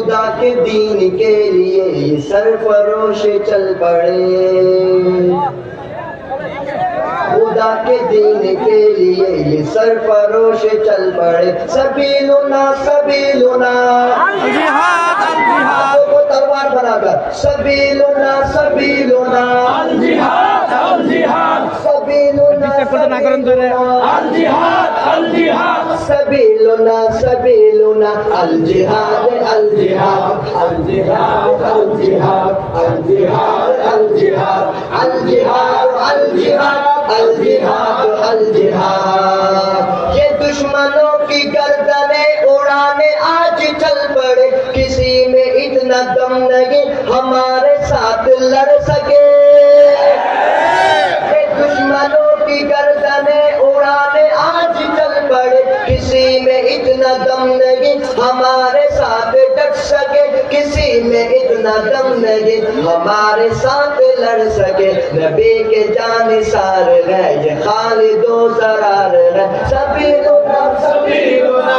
خدا کے دین کے لیے یہ سرفروش چل پڑے، خدا کے دین کے لیے یہ سرفروش چل پڑے۔ سبیلنا سبیلنا الجہاد الجہاد کو تلوار بنا کر، سبیلنا سبیلنا الجہاد الجہاد سبیلنا الجہاد الجہاد سبیلنا سبیلنا الجہاد الجہاد الجہاد الجہاد الجہاد الجہاد الجہاد الجہاد الجہاد الجہاد۔ یہ دشمنوں کی گردنیں اڑانے آج چل پڑے، کسی میں اتنا دم نہیں ہمارے ساتھ لڑ سکے۔ یہ دشمنوں کی گردنیں اڑانے آج چل پڑے، کسی میں اتنا دم نہیں ہمارے ساتھ ڈٹ سکے، کسی میں اتنا دم نہیں ہمارے ساتھ لڑ سکے۔ نبی کے جانثار ہے یہ خالد و زرار ہے، سبیلنا سبیلنا